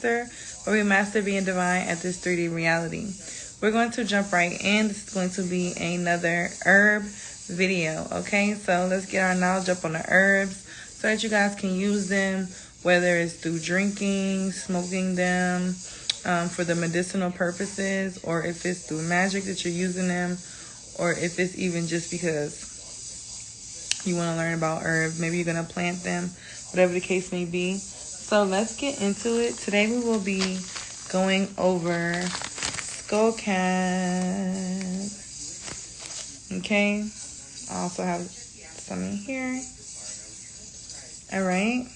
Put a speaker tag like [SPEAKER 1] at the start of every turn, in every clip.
[SPEAKER 1] where we master being divine at this 3D reality. We're going to jump right in. This is going to be another herb video. Okay, so let's get our knowledge up on the herbs so that you guys can use them, whether it's through drinking, smoking them, for the medicinal purposes, or if it's through magic that you're using them, or if it's even just because you want to learn about herbs. Maybe you're going to plant them, whatever the case may be. So let's get into it. Today we will be going over SKULLCAP. Okay. I also have some in here. All right.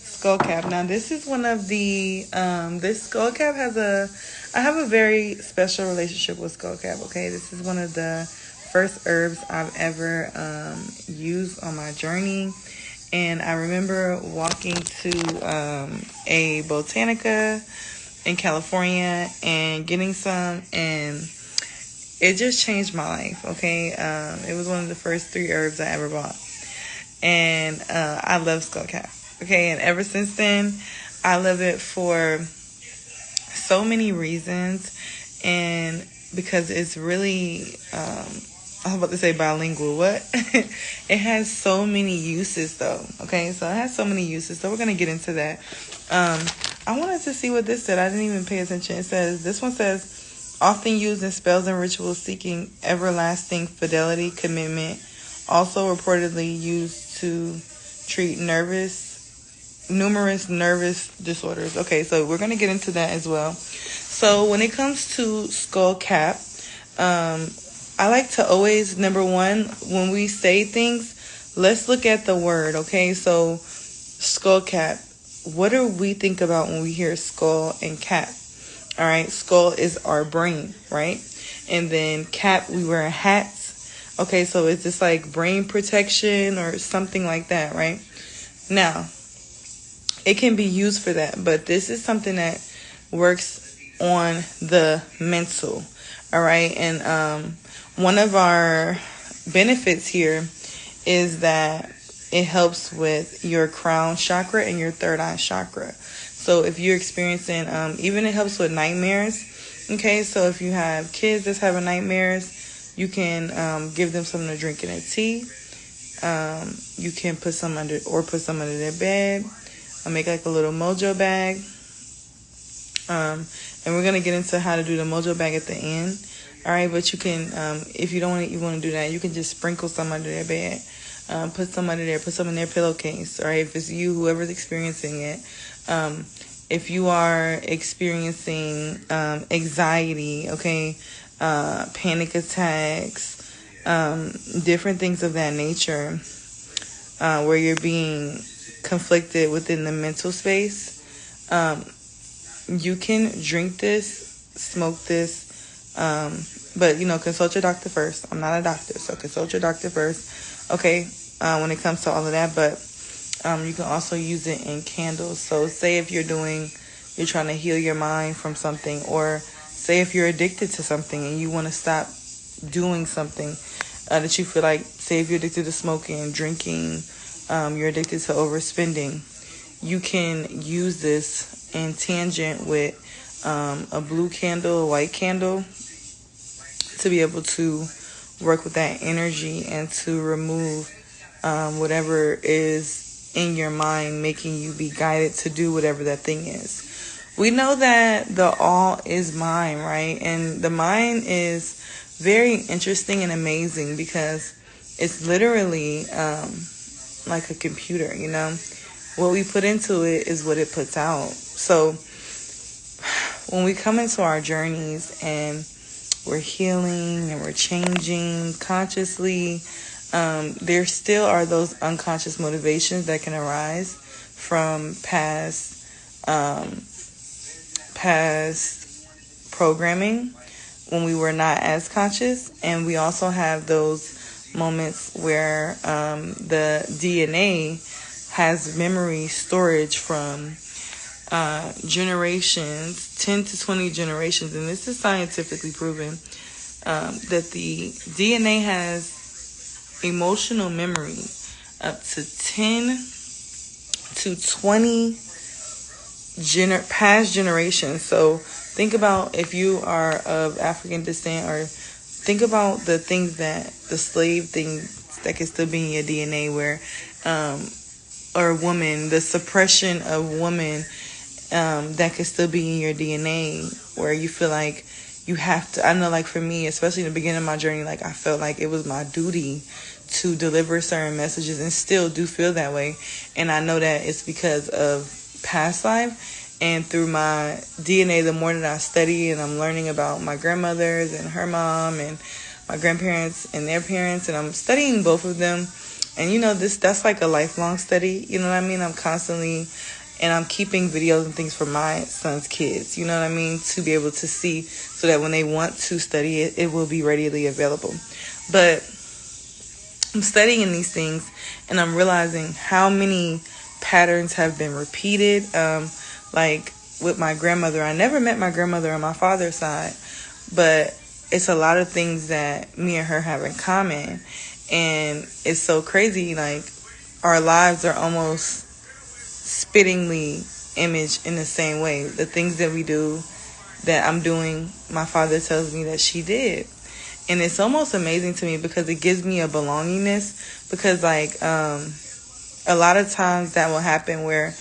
[SPEAKER 1] SKULLCAP. Now this is one of the, this SKULLCAP I have a very special relationship with SKULLCAP. Okay. This is one of the first herbs I've ever used on my journey. And I remember walking to a Botanica in California and getting some, and it just changed my life, okay? It was one of the first 3 herbs I ever bought. And I love SKULLCAP, okay? And ever since then, I love it for so many reasons. And because it's really... I was about to say bilingual. What? It has so many uses, though. Okay, so it has so many uses. So we're going to get into that. I wanted to see what this said. I didn't even pay attention. This one says, often used in spells and rituals seeking everlasting fidelity, commitment. Also reportedly used to treat numerous nervous disorders. Okay, so we're going to get into that as well. So when it comes to SKULLCAP, I like to always, number one, when we say things, let's look at the word, okay? So, SKULLCAP, what do we think about when we hear skull and cap? All right, skull is our brain, right? And then cap, we wear hats. Okay, so it's just like brain protection or something like that, right? Now, it can be used for that, but this is something that works on the mental, all right? And, one of our benefits here is that it helps with your crown chakra and your third eye chakra. So if you're experiencing, even it helps with nightmares. Okay, so if you have kids that's having nightmares, you can give them something to drink in a tea. You can put some under their bed. Make like a little mojo bag. And we're gonna get into how to do the mojo bag at the end. All right, but you can, if you don't want to do that, you can just sprinkle some under their bed, put some under there, put some in their pillowcase. All right, if it's you, whoever's experiencing it, if you are experiencing anxiety, okay, panic attacks, different things of that nature, where you're being conflicted within the mental space, you can drink this, smoke this. But, consult your doctor first. I'm not a doctor, so consult your doctor first, okay, when it comes to all of that. But you can also use it in candles. So say if you're trying to heal your mind from something, or say if you're addicted to something and you want to stop doing something that you feel like, say if you're addicted to smoking and drinking, you're addicted to overspending, you can use this in tangent with a blue candle, a white candle, to be able to work with that energy and to remove whatever is in your mind, making you be guided to do whatever that thing is. We know that the all is mind, right? And the mind is very interesting and amazing because it's literally like a computer, What we put into it is what it puts out. So when we come into our journeys and we're healing and we're changing consciously, there still are those unconscious motivations that can arise from past programming when we were not as conscious. And we also have those moments where the DNA has memory storage from generations, 10 to 20 generations, and this is scientifically proven, that the DNA has emotional memory up to 10 to 20 past generations. So think about if you are of African descent, or think about the things that the slave things that can still be in your DNA, where or woman, the suppression of woman that could still be in your DNA, where you feel like you have to. I know, like for me, especially in the beginning of my journey, like I felt like it was my duty to deliver certain messages, and still do feel that way. And I know that it's because of past life, and through my DNA, the more that I study and I'm learning about my grandmothers and her mom and my grandparents and their parents, and I'm studying both of them. And that's like a lifelong study, you know what I mean? I'm constantly, and I'm keeping videos and things for my son's kids, you know what I mean, to be able to see, so that when they want to study it, it will be readily available. But I'm studying these things, and I'm realizing how many patterns have been repeated. Like with my grandmother, I never met my grandmother on my father's side, but it's a lot of things that me and her have in common. And it's so crazy, like our lives are almost spittingly imaged in the same way. The things that we do, that I'm doing, my father tells me that she did. And it's almost amazing to me, because it gives me a belongingness, because like a lot of times that will happen where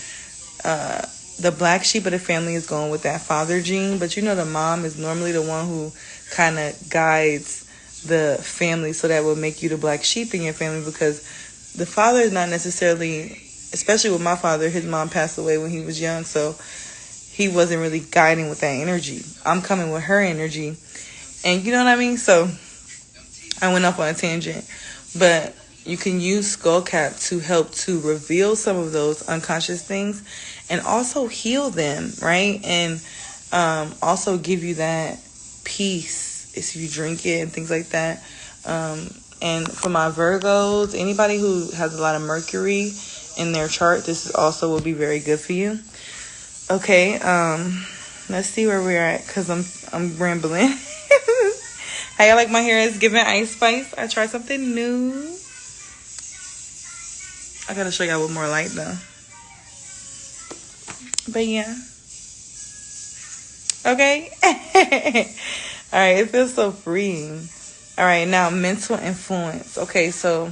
[SPEAKER 1] the black sheep of the family is going with that father gene, but the mom is normally the one who kind of guides the family, so that will make you the black sheep in your family, because the father is not necessarily, especially with my father, his mom passed away when he was young, so he wasn't really guiding with that energy. I'm coming with her energy, and you know what I mean? So I went off on a tangent, but you can use SKULLCAP to help to reveal some of those unconscious things, and also heal them, right? And also give you that peace if you drink it and things like that. And for my Virgos, anybody who has a lot of Mercury in their chart, this also will be very good for you. Okay, let's see where we're at, because I'm rambling. How y'all like my hair? Is giving Ice Spice. I tried something new. I gotta show y'all with more light though. But yeah. Okay. All right, it feels so freeing. All right, now mental influence. Okay, so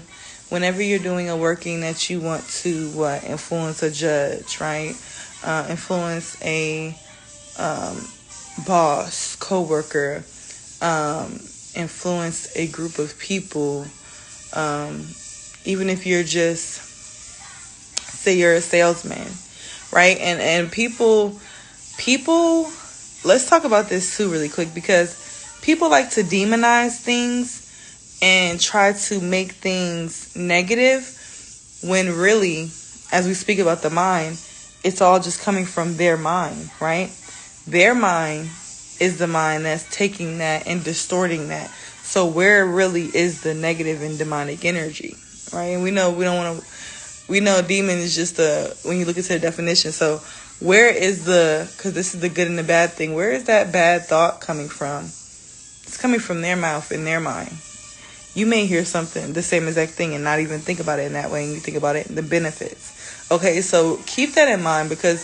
[SPEAKER 1] whenever you're doing a working that you want to influence a judge, right? Influence a boss, coworker, influence a group of people. Even if you're just, say you're a salesman, right? And people, let's talk about this too really quick, because people like to demonize things and try to make things negative, when really, as we speak about the mind, it's all just coming from their mind, right? Their mind is the mind that's taking that and distorting that. So where really is the negative and demonic energy, right? And we know demon is just when you look into the definition. So where is because this is the good and the bad thing, where is that bad thought coming from? It's coming from their mouth and their mind. You may hear something, the same exact thing, and not even think about it in that way, and you think about it, the benefits. Okay, so keep that in mind, because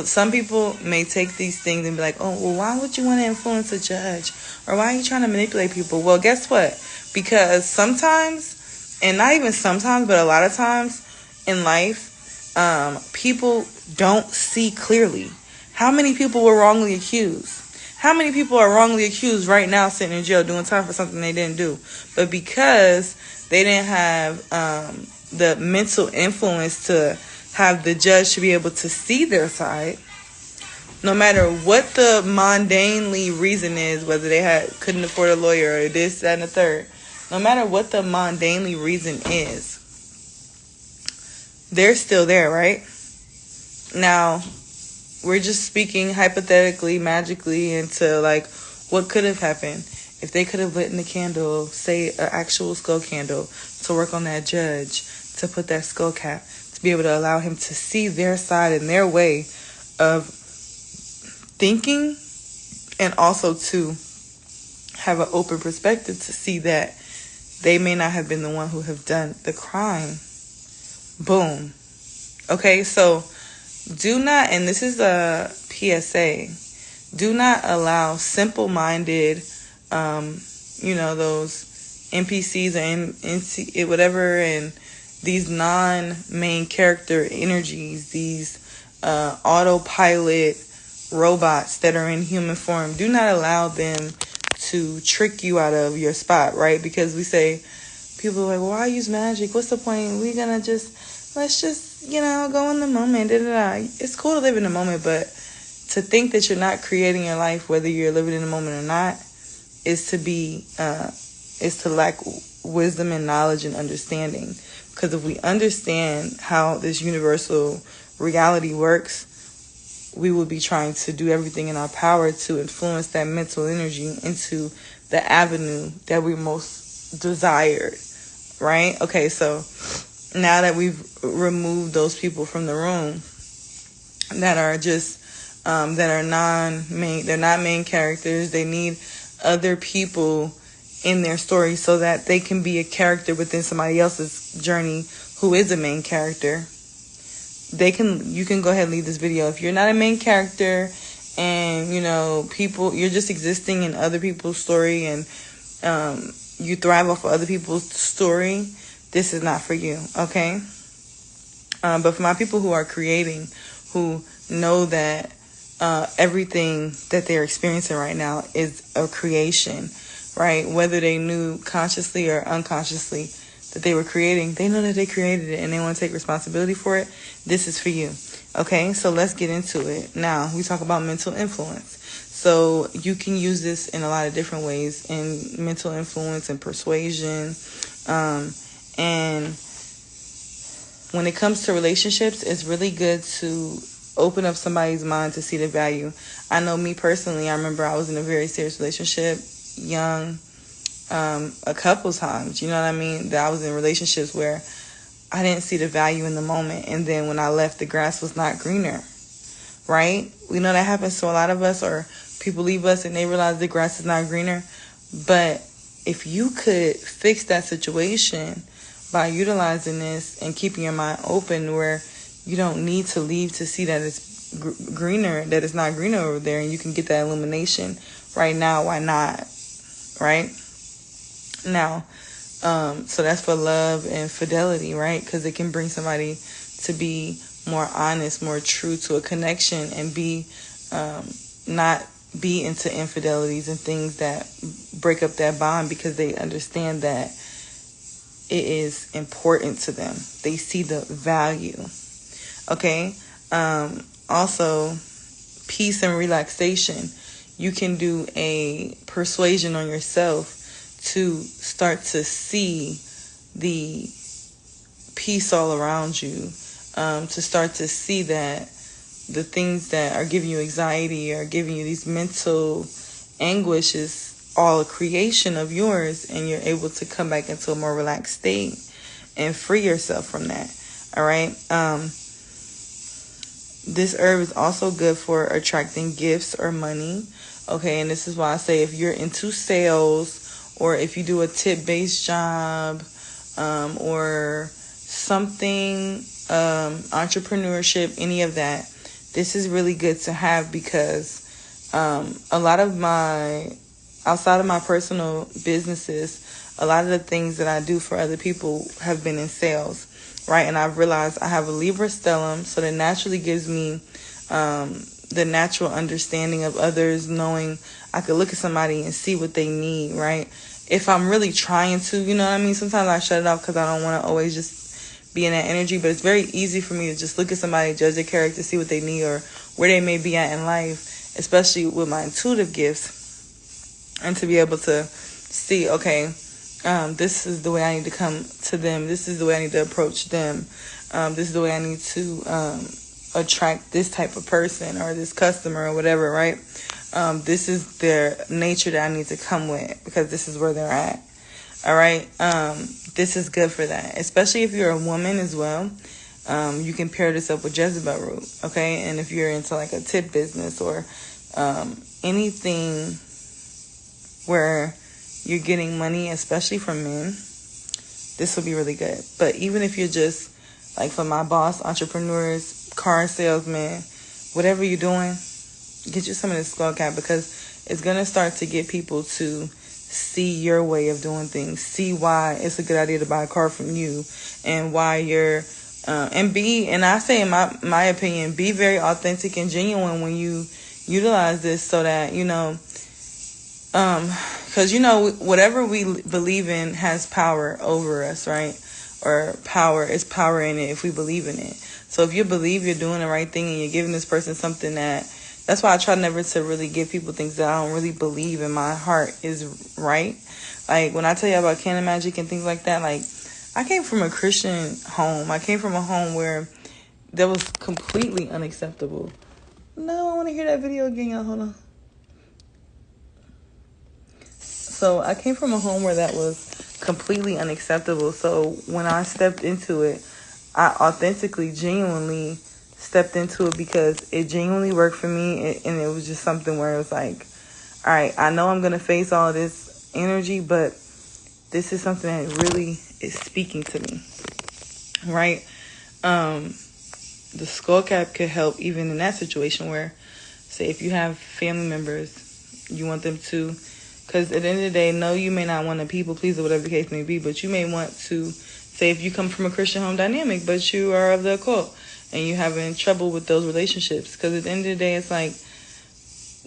[SPEAKER 1] some people may take these things and be like, oh, well, why would you want to influence a judge? Or why are you trying to manipulate people? Well, guess what? Because sometimes, and not even sometimes, but a lot of times in life, people don't see clearly. How many people were wrongly accused? How many people are wrongly accused right now sitting in jail doing time for something they didn't do? But because they didn't have the mental influence to have the judge to be able to see their side, no matter what the mundanely reason is, whether they couldn't afford a lawyer or this, that, and the third, no matter what the mundanely reason is, they're still there, right? Now, we're just speaking hypothetically, magically, into like what could have happened if they could have lit in the candle, say an actual skull candle, to work on that judge, to put that skull cap, to be able to allow him to see their side and their way of thinking, and also to have an open perspective to see that they may not have been the one who have done the crime. Boom. Okay, so Do not, and this is a PSA, do not allow simple-minded, those NPCs or NC, whatever, and these non-main character energies, these autopilot robots that are in human form. Do not allow them to trick you out of your spot, right? Because we say, people are like, well, why use magic? What's the point? Let's just, go in the moment. Da, da, da. It's cool to live in the moment, but to think that you're not creating your life, whether you're living in the moment or not, is to lack wisdom and knowledge and understanding. Because if we understand how this universal reality works, we will be trying to do everything in our power to influence that mental energy into the avenue that we most desired, right? Okay, so now that we've removed those people from the room that are just, that are they're not main characters, they need other people in their story so that they can be a character within somebody else's journey who is a main character. You can go ahead and leave this video. If you're not a main character and, you're just existing in other people's story and you thrive off of other people's story, this is not for you, okay? But for my people who are creating, who know that everything that they're experiencing right now is a creation, right? Whether they knew consciously or unconsciously that they were creating, they know that they created it and they want to take responsibility for it. This is for you. Okay, so let's get into it. Now, we talk about mental influence. So you can use this in a lot of different ways, in mental influence and persuasion. And when it comes to relationships, it's really good to open up somebody's mind to see the value. I know me personally, I remember I was in a very serious relationship, young, a couple times, you know what I mean? That I was in relationships where I didn't see the value in the moment. And then when I left, the grass was not greener, right? We know that happens to a lot of us, or people leave us and they realize the grass is not greener. But if you could fix that situation by utilizing this and keeping your mind open, where you don't need to leave to see that it's greener, that it's not greener over there, and you can get that illumination right now, why not, right? Now, so that's for love and fidelity, right? Because it can bring somebody to be more honest, more true to a connection, and be not be into infidelities and things that break up that bond, because they understand that it is important to them. They see the value. Okay. Also, peace and relaxation. You can do a persuasion on yourself to start to see the peace all around you, to start to see that the things that are giving you anxiety or giving you these mental anguish is all a creation of yours, and you're able to come back into a more relaxed state and free yourself from that. All right. This herb is also good for attracting gifts or money. Okay, and this is why I say if you're into sales, or if you do a tip-based job, or something, entrepreneurship, any of that, this is really good to have, because a lot of outside of my personal businesses, a lot of the things that I do for other people have been in sales, right? And I've realized I have a Libra stellium, so that naturally gives me the natural understanding of others, knowing I could look at somebody and see what they need, right? If I'm really trying to, you know what I mean? Sometimes I shut it off because I don't want to always just be in that energy, but it's very easy for me to just look at somebody, judge their character, see what they need or where they may be at in life, especially with my intuitive gifts, and to be able to see, okay, this is the way I need to come to them. This is the way I need to approach them. This is the way I need to attract this type of person or this customer or whatever, right? This is their nature that I need to come with, because this is where they're at. All right. This is good for that, especially if you're a woman as well. You can pair this up with Jezebel root. Okay. And if you're into like a tip business or anything where you're getting money, especially from men, this will be really good. But even if you're just like, for my boss entrepreneurs, car salesman, whatever you're doing, get you some of this skull cap, because it's going to start to get people to see your way of doing things, see why it's a good idea to buy a car from you, and why you're and I say in my opinion, be very authentic and genuine when you utilize this, so that because whatever we believe in has power over us, right? Or is power in it if we believe in it. So if you believe you're doing the right thing and you're giving this person something that's why I try never to really give people things that I don't really believe in my heart is right. Like when I tell you about candle magic and things like that, like I came from a Christian home. I came from a home where that was completely unacceptable. No, I want to hear that video again, y'all. Hold on. So I came from a home where that was completely unacceptable. So when I stepped into it, I authentically, genuinely stepped into it because it genuinely worked for me. And it was just something where it was like, all right, I know I'm going to face all this energy, but this is something that really is speaking to me, right? The skull cap could help even in that situation where, say, if you have family members, you want them to, because at the end of the day, no, you may not want to people please or whatever the case may be, but you may want to, say, if you come from a Christian home dynamic, but you are of the occult and you're having trouble with those relationships, because at the end of the day, it's like,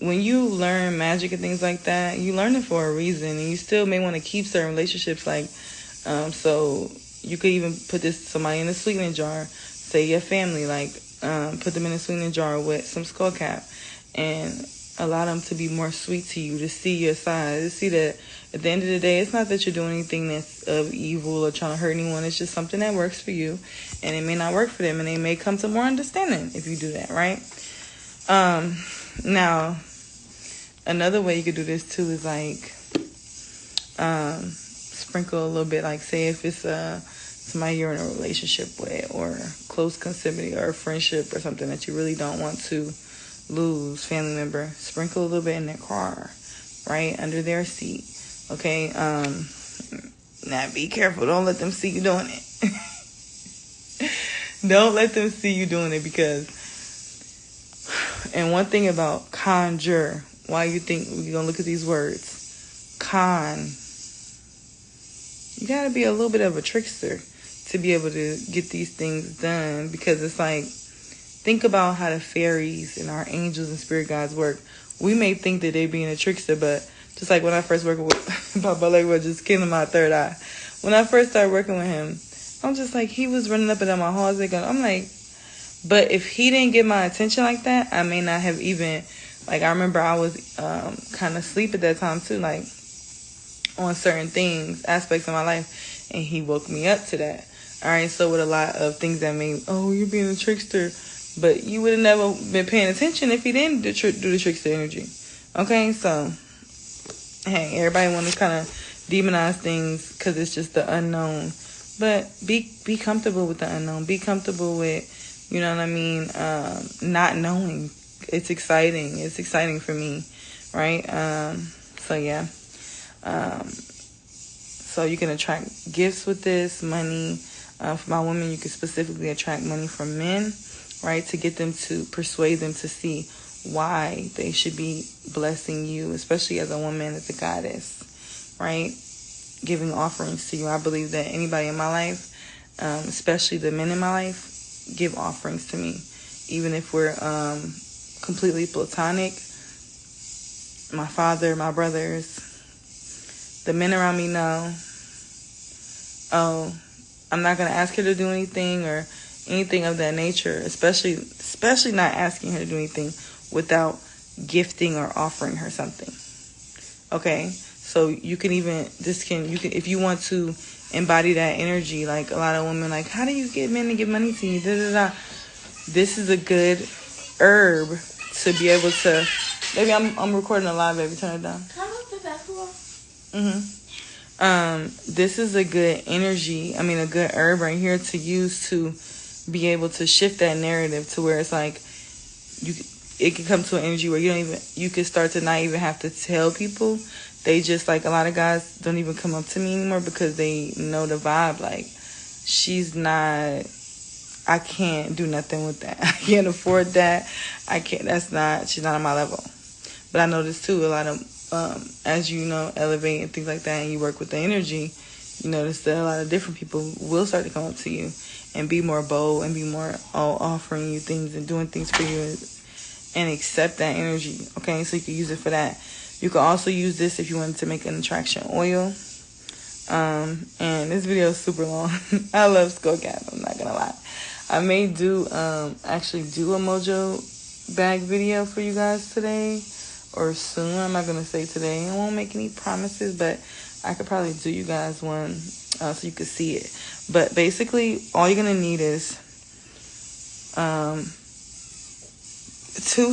[SPEAKER 1] when you learn magic and things like that, you learn it for a reason, and you still may want to keep certain relationships. Like, so you could even put somebody in a sweetening jar, say your family, like, put them in a sweetening jar with some skull cap, and allow them to be more sweet to you, to see your side, to see that at the end of the day, it's not that you're doing anything that's of evil or trying to hurt anyone. It's just something that works for you, and it may not work for them, and they may come to more understanding if you do that, right? Now, another way you could do this too is like sprinkle a little bit, like say if it's somebody you're in a relationship with, or close proximity, or a friendship, or something that you really don't want to lose, family member, sprinkle a little bit in their car, right, under their seat, okay? Now be careful, don't let them see you doing it. Don't let them see you doing it, because, and one thing about conjure, why you think we're gonna look at these words, you gotta be a little bit of a trickster to be able to get these things done, because it's like, think about how the fairies and our angels and spirit guides work. We may think that they being a trickster, but just like when I first worked with Papa Legba, just killing my third eye. When I first started working with him, I'm just like, he was running up and down my halls. I'm like, but if he didn't get my attention like that, I may not have even, like, I remember I was kind of asleep at that time too, like on certain things, aspects of my life, and he woke me up to that. All right, so with a lot of things that mean, oh, you're being a trickster, but you would have never been paying attention if he didn't do the trickster energy. Okay, so, hey, everybody want to kind of demonize things because it's just the unknown. But be comfortable with the unknown. Be comfortable with, you know what I mean, not knowing. It's exciting. It's exciting for me, right? So, yeah. So you can attract gifts with this, money. For my women, you can specifically attract money from men, right? To get them to persuade them to see why they should be blessing you, especially as a woman, as a goddess, right? Giving offerings to you. I believe that anybody in my life, especially the men in my life, give offerings to me. Even if we're completely platonic, my father, my brothers, the men around me know, oh, I'm not going to ask her to do anything or anything of that nature, especially not asking her to do anything without gifting or offering her something. Okay? So you can if you want to embody that energy, like a lot of women, like, how do you get men to give money to you? Da, da, da. This is a good herb to be able to. Baby, I'm recording a live, baby. Turn it down.
[SPEAKER 2] Can I move the basketball?
[SPEAKER 1] This is a good energy. I mean, a good herb right here to use to be able to shift that narrative to where it's like it can come to an energy where you can start to not even have to tell people. They just, like, a lot of guys don't even come up to me anymore because they know the vibe. Like, she's not I can't do nothing with that. I can't afford that. I can't. She's not on my level. But I noticed too, a lot of, as you know, elevate and things like that, and you work with the energy, you notice that a lot of different people will start to come up to you and be more bold and be more offering you things and doing things for you and accept that energy. Okay, so you can use it for that. You can also use this if you wanted to make an attraction oil. And this video is super long. I love SKULLCAP, I'm not gonna lie. I may actually do a mojo bag video for you guys today or soon. I'm not gonna say today. I won't make any promises, but I could probably do you guys one so you could see it. But basically, all you're gonna need is 2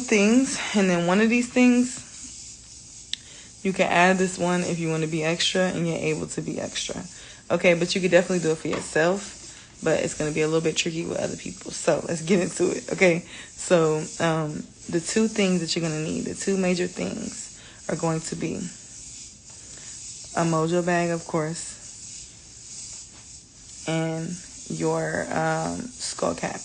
[SPEAKER 1] things, and then one of these things you can add this one if you want to be extra and you're able to be extra. Okay, but you could definitely do it for yourself, but it's going to be a little bit tricky with other people. So let's get into it. Okay, so the 2 things that you're going to need, the 2 major things are going to be a mojo bag, of course, and your SKULLCAP.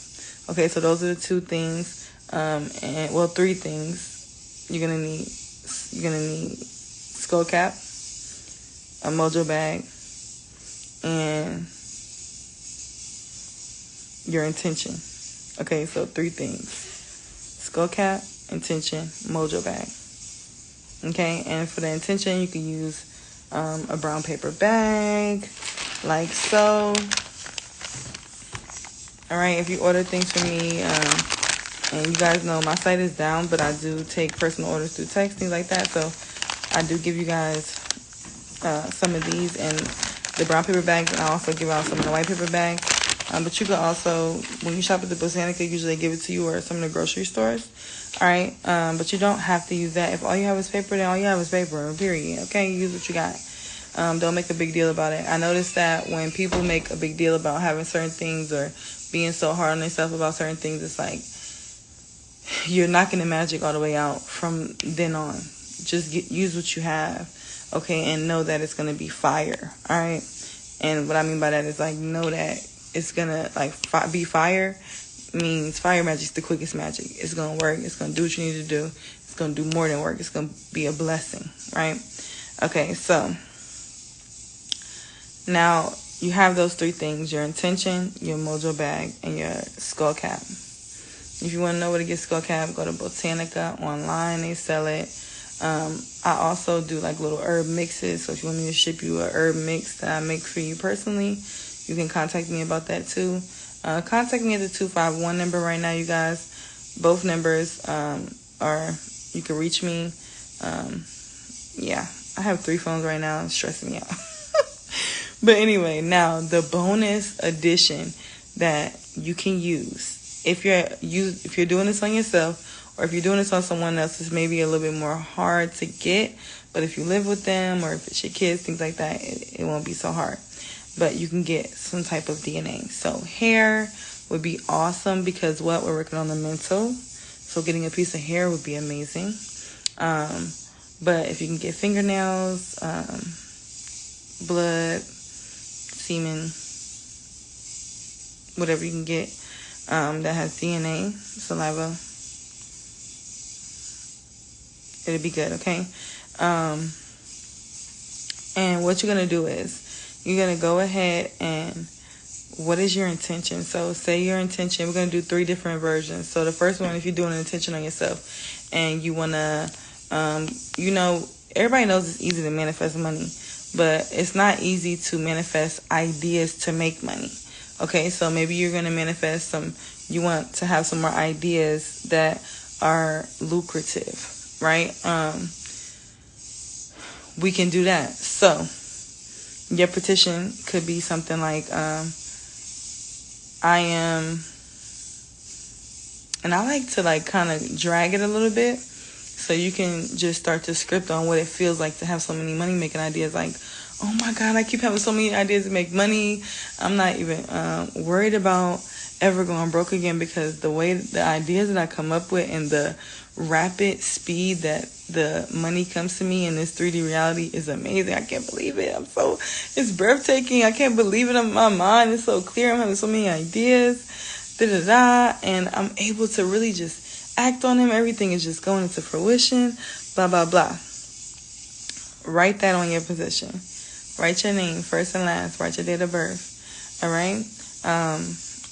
[SPEAKER 1] Okay, so those are the 2 things, and 3 things you're gonna need. You're gonna need SKULLCAP, a mojo bag, and your intention. Okay, so 3 things: SKULLCAP, intention, mojo bag. Okay, and for the intention, you can use a brown paper bag, like so. All right, if you order things from me, and you guys know my site is down, but I do take personal orders through text, things like that. So I do give you guys some of these and the brown paper bags, and I also give out some of the white paper bags. But you can also, when you shop at the Botanica, usually they give it to you, or some of the grocery stores. All right, but you don't have to use that. If all you have is paper, then all you have is paper, period. Okay, use what you got. Don't make a big deal about it. I noticed that when people make a big deal about having certain things or being so hard on themselves about certain things, it's like you're knocking the magic all the way out from then on. Just use what you have, okay, and know that it's going to be fire, all right? And what I mean by that is, like, know that it's going to, like, be fire means fire magic's the quickest magic. It's going to work. It's going to do what you need to do. It's going to do more than work. It's going to be a blessing, right? Okay, so now you have those 3 things: your intention, your mojo bag, and your SKULLCAP. If you want to know where to get SKULLCAP, go to Botanica online. They sell it. I also do like little herb mixes. So if you want me to ship you a herb mix that I make for you personally, you can contact me about that too. Contact me at the 251 number right now, you guys. Both numbers you can reach me. Yeah, I have 3 phones right now. It's stressing me out. But anyway, now the bonus addition that you can use if you're doing this on yourself, or if you're doing this on someone else, it's maybe a little bit more hard to get. But if you live with them, or if it's your kids, things like that, it won't be so hard. But you can get some type of DNA. So hair would be awesome, because we're working on the mental. So getting a piece of hair would be amazing. But if you can get fingernails, blood, semen, whatever you can get that has DNA, saliva, it'll be good, okay? And what you're going to do is you're going to go ahead and what is your intention? So say your intention, we're going to do 3 different versions. So the first one, if you're doing an intention on yourself and you want to, everybody knows it's easy to manifest money, but it's not easy to manifest ideas to make money. Okay, so maybe you're going to manifest you want to have some more ideas that are lucrative, right? We can do that. So your petition could be something like, I am, and I like to like kind of drag it a little bit so you can just start to script on what it feels like to have so many money making ideas. Like, oh my God, I keep having so many ideas to make money. I'm not even worried about ever going broke again, because the way the ideas that I come up with and the rapid speed that the money comes to me in this 3D reality is amazing. I can't believe it. It's breathtaking. I can't believe it in my mind. It's so clear. I'm having so many ideas. and I'm able to really just act on them. Everything is just going into fruition, blah, blah, blah. Write that on your position. Write your name, first and last. Write your date of birth. All right?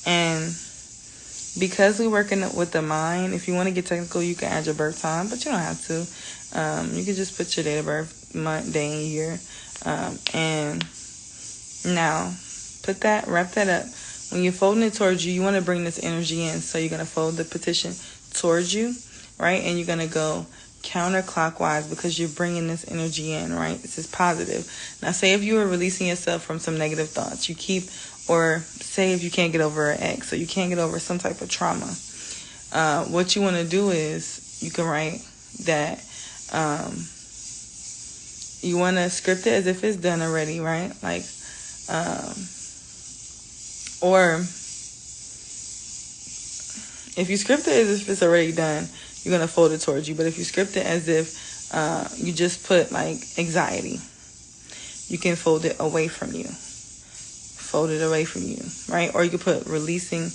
[SPEAKER 1] And because we work with the mind, if you want to get technical, you can add your birth time, but you don't have to. You can just put your date of birth, month, day, and year. And now, wrap that up. When you're folding it towards you, you want to bring this energy in. So you're going to fold the petition towards you, right? And you're going to go counterclockwise because you're bringing this energy in, right? This is positive. Now, say if you were releasing yourself from some negative thoughts, or say if you can't get over an ex, or you can't get over some type of trauma, what you want to do is you can write that you want to script it as if it's done already, right? Like, or if you script it as if it's already done, you're going to fold it towards you. But if you script it as if you just put like anxiety, you can fold it away from you. Fold it away from you, right? Or you could put releasing.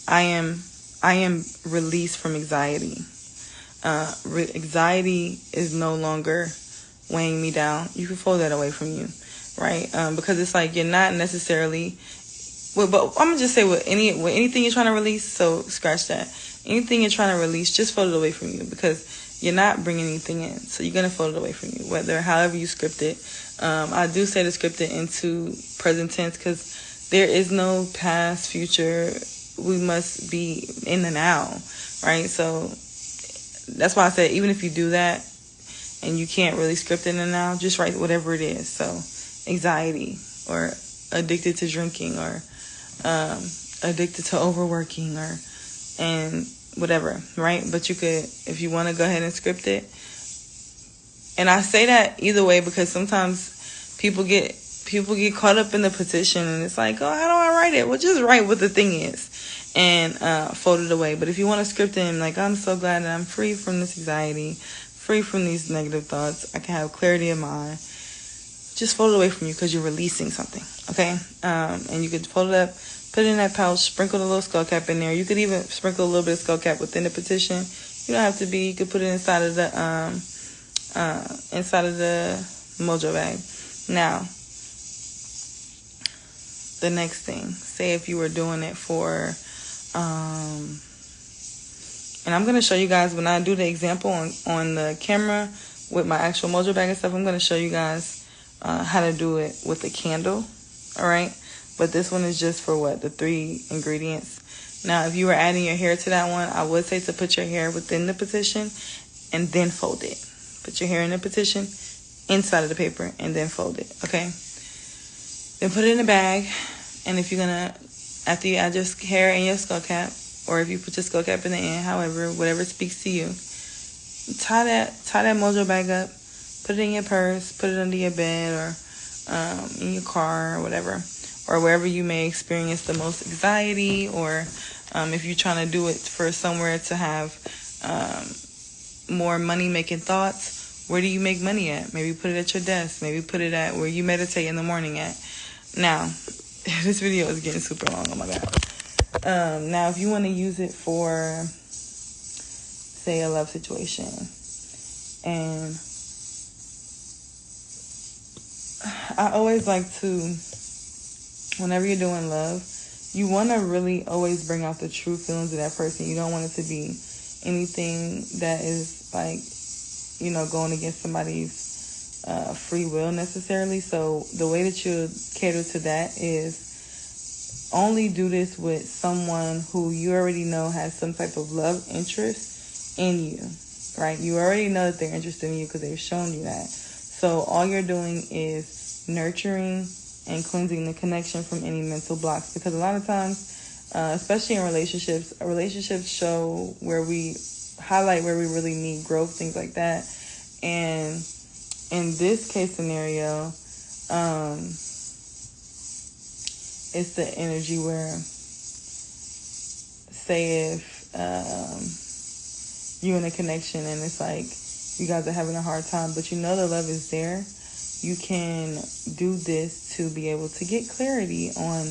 [SPEAKER 1] I am released from anxiety. Anxiety is no longer weighing me down. You can fold that away from you, right? Because it's like you're not necessarily. But I'm gonna just say with anything you're trying to release. So scratch that. Anything you're trying to release, just fold it away from you because you're not bringing anything in. So you're gonna fold it away from you, however you script it. I do say to script it into present tense because there is no past, future. We must be in the now, right? So that's why I said even if you do that and you can't really script it in the now, just write whatever it is. So anxiety, or addicted to drinking, or addicted to overworking, and whatever, right? But you could, if you want to go ahead and script it. And I say that either way because sometimes people get caught up in the petition and it's like, oh, how do I write it? Well, just write what the thing is and fold it away. But if you want to script it in, like, I'm so glad that I'm free from this anxiety, free from these negative thoughts, I can have clarity of mind, just fold it away from you because you're releasing something, okay? And you could fold it up, put it in that pouch, sprinkle a little skull cap in there. You could even sprinkle a little bit of skull cap within the petition. You don't have to be. You could put it inside of the mojo bag. Now, the next thing, say if you were doing it for, and I'm going to show you guys when I do the example on the camera with my actual mojo bag and stuff, I'm going to show you guys how to do it with a candle, all right? But this one is just for the 3 ingredients. Now, if you were adding your hair to that one, I would say to put your hair within the petition and then fold it. Put your hair in the petition inside of the paper and then fold it, okay? Then put it in a bag, and if you're going to, after you add your hair and your skull cap, or if you put your skull cap in the end, however, whatever speaks to you, tie that mojo bag up, put it in your purse, put it under your bed, or in your car, or whatever, or wherever you may experience the most anxiety, or if you're trying to do it for somewhere to have more money-making thoughts, where do you make money at? Maybe put it at your desk. Maybe put it at where you meditate in the morning at. Now, this video is getting super long. Oh, my God. Now, if you want to use it for, say, a love situation, and I always like to, whenever you're doing love, you want to really always bring out the true feelings of that person. You don't want it to be anything that is like, going against somebody's free will necessarily. So the way that you cater to that is only do this with someone who you already know has some type of love interest in you, right? You already know that they're interested in you because they've shown you that. So all you're doing is nurturing and cleansing the connection from any mental blocks. Because a lot of times, especially in relationships show highlight where we really need growth, things like that. And in this case scenario, it's the energy where, say if you in a connection and it's like you guys are having a hard time, but the love is there, you can do this to be able to get clarity on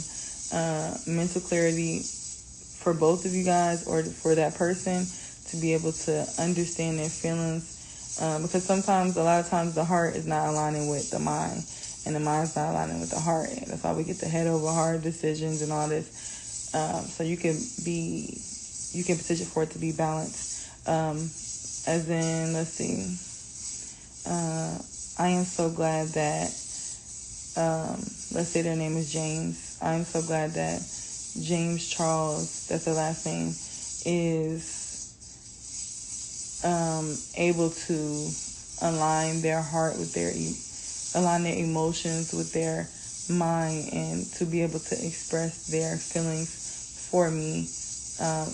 [SPEAKER 1] mental clarity for both of you guys or for that person to be able to understand their feelings. Because sometimes, a lot of times, the heart is not aligning with the mind, and the mind's not aligning with the heart. And that's why we get the head over heart decisions and all this. So you can petition for it to be balanced. As in, let's see. I am so glad that, let's say their name is James. I am so glad that James Charles, that's their last name, is able to align their heart with align their emotions with their mind, and to be able to express their feelings for me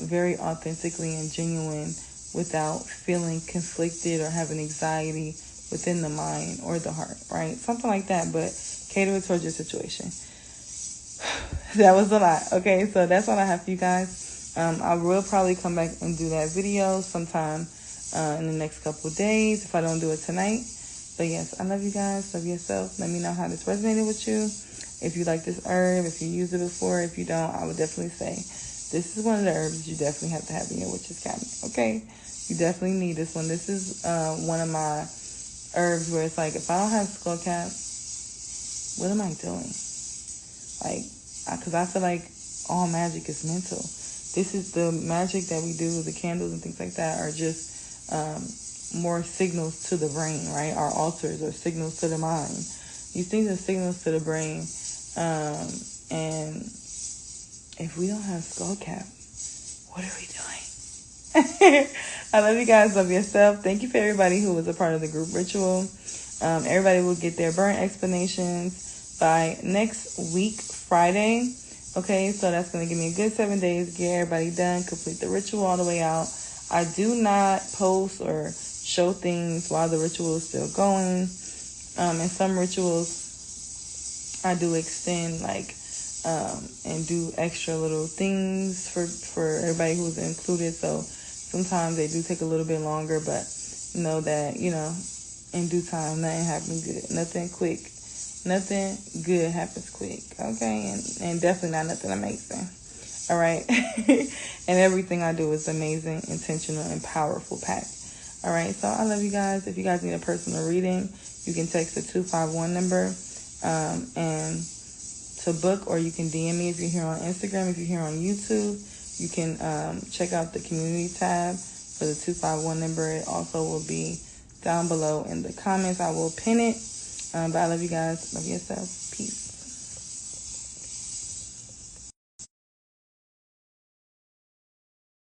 [SPEAKER 1] very authentically and genuine without feeling conflicted or having anxiety within the mind or the heart, right? Something like that, but cater it towards your situation. That was a lot. Okay, so that's all I have for you guys. I will probably come back and do that video sometime in the next couple of days if I don't do it tonight. But yes, I love you guys. Love yourself. Let me know how this resonated with you. If you like this herb, if you used it before, if you don't, I would definitely say this is one of the herbs you definitely have to have in your witch's cabinet. Okay, you definitely need this one. This is one of my herbs where it's like, if I don't have skullcap, what am I doing? Like, because I feel like all magic is mental. This is the magic that we do, the candles and things like that are just more signals to the brain, right? Our altars are signals to the mind. These things are signals to the brain. And if we don't have skullcap, what are we doing? I love you guys. Love yourself. Thank you for everybody who was a part of the group ritual. Everybody will get their burn explanations by next week, Friday. Okay, so that's going to give me a good 7 days. Get everybody done. Complete the ritual all the way out. I do not post or show things while the ritual is still going. In some rituals, I do extend, like, and do extra little things for everybody who's included. So sometimes they do take a little bit longer, but know that, in due time, nothing happens good. Nothing good happens quick, okay? And definitely not nothing amazing, all right? And everything I do is amazing, intentional, and powerful packed, all right? So I love you guys. If you guys need a personal reading, you can text the 251 number and to book, or you can DM me if you're here on Instagram. If you're here on YouTube, you can check out the community tab for the 251 number. It also will be down below in the comments. I will pin it. But I love you guys. Love yourself. Peace.